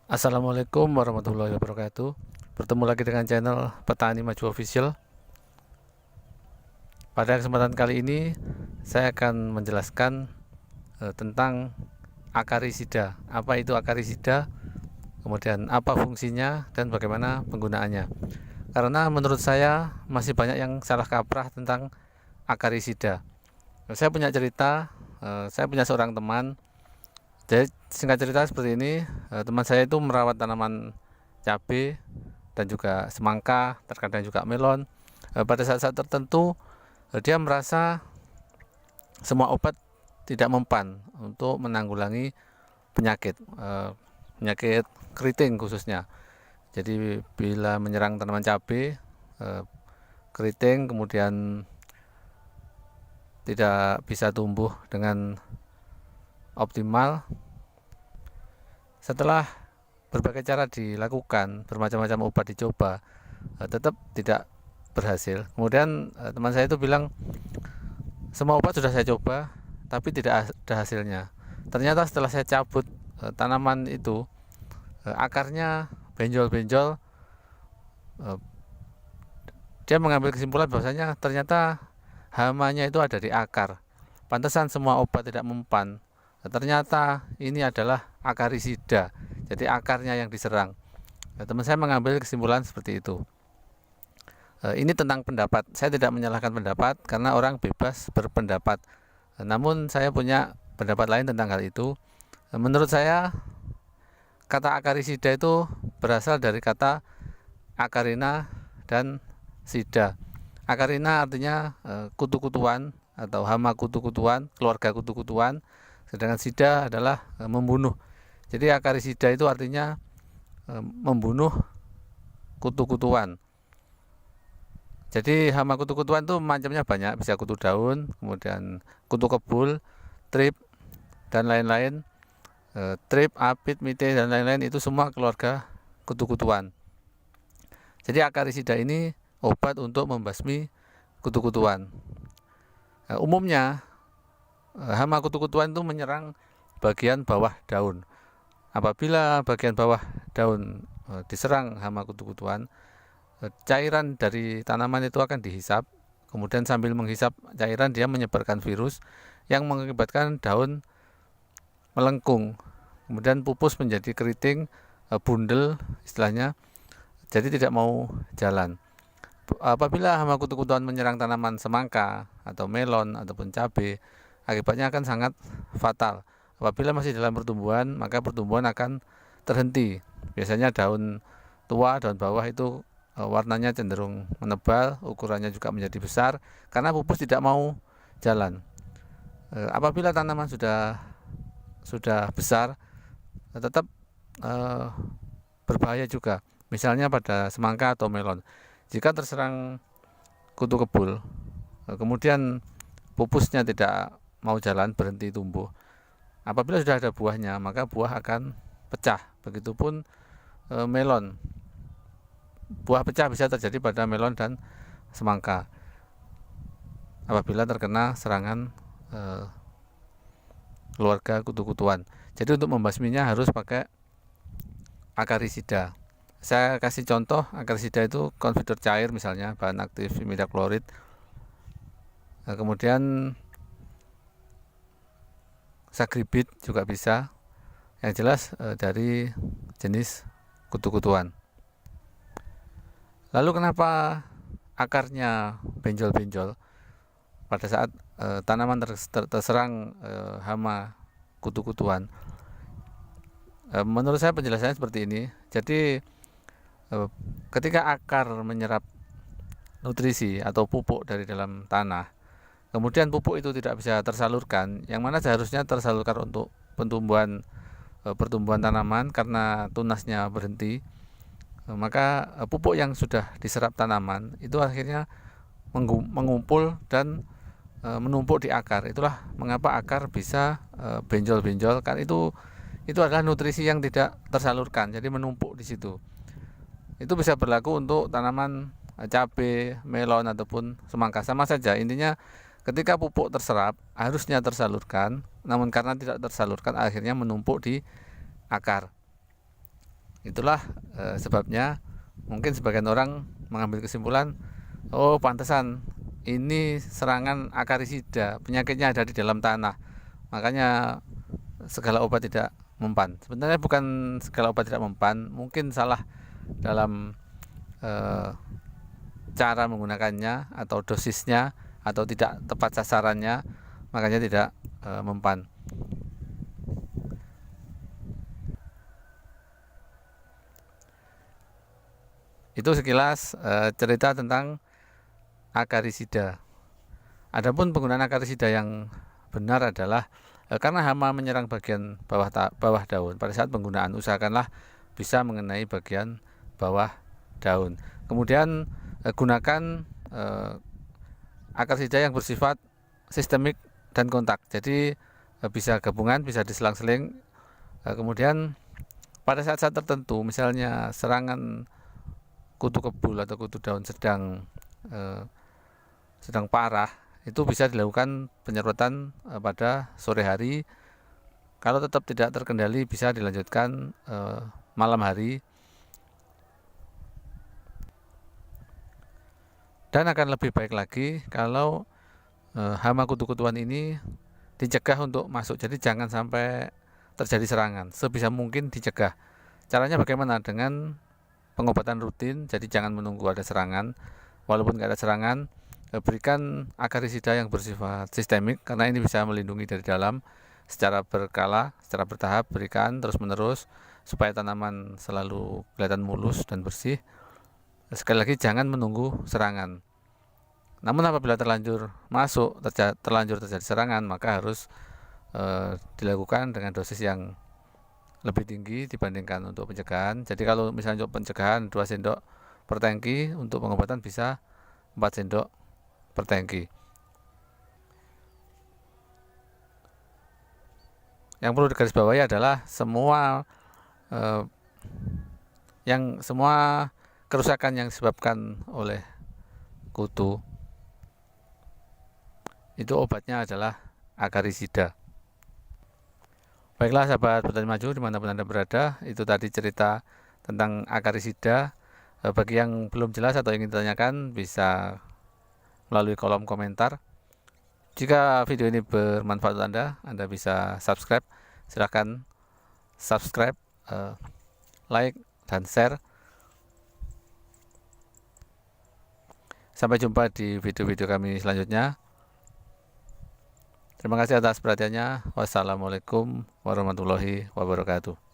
Assalamualaikum warahmatullahi wabarakatuh. Bertemu lagi dengan channel Petani Maju Official. Pada kesempatan kali ini saya akan menjelaskan tentang akarisida. Apa itu akarisida? Kemudian apa fungsinya dan bagaimana penggunaannya. Karena menurut saya masih banyak yang salah kaprah tentang akarisida. Saya punya cerita, saya punya seorang teman. Jadi singkat cerita seperti ini, teman saya itu merawat tanaman cabai dan juga semangka, terkadang juga melon. Pada saat-saat tertentu dia merasa semua obat tidak mempan untuk menanggulangi penyakit, penyakit keriting khususnya. Jadi bila menyerang tanaman cabai, keriting kemudian tidak bisa tumbuh dengan optimal. Setelah berbagai cara dilakukan, bermacam-macam obat dicoba, tetap tidak berhasil. Kemudian teman saya itu bilang, semua obat sudah saya coba tapi tidak ada hasilnya. Ternyata setelah saya cabut tanaman itu, akarnya benjol-benjol. Dia mengambil kesimpulan bahwasanya ternyata hamanya itu ada di akar. Pantesan semua obat tidak mempan. Ternyata ini adalah akarisida, jadi akarnya yang diserang. Teman saya mengambil kesimpulan seperti itu. Ini tentang pendapat, saya tidak menyalahkan pendapat karena orang bebas berpendapat. Namun saya punya pendapat lain tentang hal itu. Menurut saya kata akarisida itu berasal dari kata akarina dan sida. Akarina artinya kutu-kutuan atau hama kutu-kutuan, keluarga kutu-kutuan. Sedangkan sida adalah membunuh. Jadi akarisida itu artinya membunuh kutu-kutuan. Jadi hama kutu-kutuan itu macamnya banyak, bisa kutu daun, kemudian kutu kebul, trip dan lain-lain. Trip, apit, mite dan lain-lain itu semua keluarga kutu-kutuan. Jadi akarisida ini obat untuk membasmi kutu-kutuan. Umumnya hama kutu-kutuan itu menyerang bagian bawah daun. Apabila bagian bawah daun diserang hama kutu-kutuan, cairan dari tanaman itu akan dihisap. Kemudian sambil menghisap cairan dia menyebarkan virus yang mengakibatkan daun melengkung. Kemudian pupus menjadi keriting, bundel istilahnya. Jadi tidak mau jalan. Apabila hama kutu-kutuan menyerang tanaman semangka atau melon ataupun cabai, akibatnya akan sangat fatal. Apabila masih dalam pertumbuhan, maka pertumbuhan akan terhenti. Biasanya daun tua, daun bawah itu warnanya cenderung menebal, ukurannya juga menjadi besar karena pupus tidak mau jalan. Apabila tanaman sudah besar, tetap berbahaya juga. Misalnya pada semangka atau melon, jika terserang kutu kebul, kemudian pupusnya tidak mau jalan, berhenti tumbuh. Apabila sudah ada buahnya, maka buah akan pecah. Begitupun melon, buah pecah bisa terjadi pada melon dan semangka apabila terkena serangan keluarga kutu-kutuan. Jadi untuk membasminya harus pakai akarisida. Saya kasih contoh, akarisida itu konfitur cair misalnya, bahan aktif imidaklorid. Kemudian sagribit juga bisa. Yang jelas dari jenis kutu-kutuan. Lalu kenapa akarnya benjol-benjol pada saat tanaman terserang hama kutu-kutuan? Menurut saya penjelasannya seperti ini. Jadi ketika akar menyerap nutrisi atau pupuk dari dalam tanah, kemudian pupuk itu tidak bisa tersalurkan, yang mana seharusnya tersalurkan untuk pertumbuhan tanaman karena tunasnya berhenti, maka pupuk yang sudah diserap tanaman itu akhirnya mengumpul dan menumpuk di akar. Itulah mengapa akar bisa benjol-benjol, kan itu adalah nutrisi yang tidak tersalurkan, jadi menumpuk di situ. Itu bisa berlaku untuk tanaman cabai, melon ataupun semangka, sama saja. Intinya ketika pupuk terserap harusnya tersalurkan, namun karena tidak tersalurkan akhirnya menumpuk di akar. Itulah sebabnya mungkin sebagian orang mengambil kesimpulan, oh pantesan ini serangan akarisida, penyakitnya ada di dalam tanah, makanya segala obat tidak mempan. Sebenarnya bukan segala obat tidak mempan, mungkin salah dalam eh, cara menggunakannya atau dosisnya atau tidak tepat sasarannya, makanya tidak mempan. Itu sekilas cerita tentang akarisida. Adapun penggunaan akarisida yang benar adalah karena hama menyerang bagian bawah daun. Pada saat penggunaan usahakanlah bisa mengenai bagian bawah daun. Kemudian gunakan akarisida yang bersifat sistemik dan kontak. Jadi bisa gabungan, bisa diselang-seling. Kemudian pada saat-saat tertentu, misalnya serangan kutu kebul atau kutu daun sedang parah, itu bisa dilakukan penyemprotan pada sore hari. Kalau tetap tidak terkendali, bisa dilanjutkan malam hari, dan akan lebih baik lagi kalau hama kutu-kutuan ini dicegah untuk masuk. Jadi jangan sampai terjadi serangan, sebisa mungkin dicegah. Caranya bagaimana? Dengan pengobatan rutin. Jadi jangan menunggu ada serangan. Walaupun nggak ada serangan, berikan akarisida yang bersifat sistemik, karena ini bisa melindungi dari dalam. Secara berkala, secara bertahap, berikan terus menerus supaya tanaman selalu kelihatan mulus dan bersih. Sekali lagi, jangan menunggu serangan. Namun apabila terlanjur terjadi serangan, maka harus dilakukan dengan dosis yang lebih tinggi dibandingkan untuk pencegahan. Jadi kalau misalnya untuk pencegahan 2 sendok per tangki, untuk pengobatan bisa 4 sendok per tangki. Yang perlu digarisbawahi adalah semua kerusakan yang disebabkan oleh kutu itu obatnya adalah akarisida. Baiklah sahabat petani maju dimanapun Anda berada, itu tadi cerita tentang akarisida. Bagi yang belum jelas atau ingin ditanyakan, bisa melalui kolom komentar. Jika video ini bermanfaat untuk Anda bisa subscribe. Silahkan subscribe, like, dan share. Sampai jumpa di video-video kami selanjutnya. Terima kasih atas perhatiannya. Wassalamualaikum warahmatullahi wabarakatuh.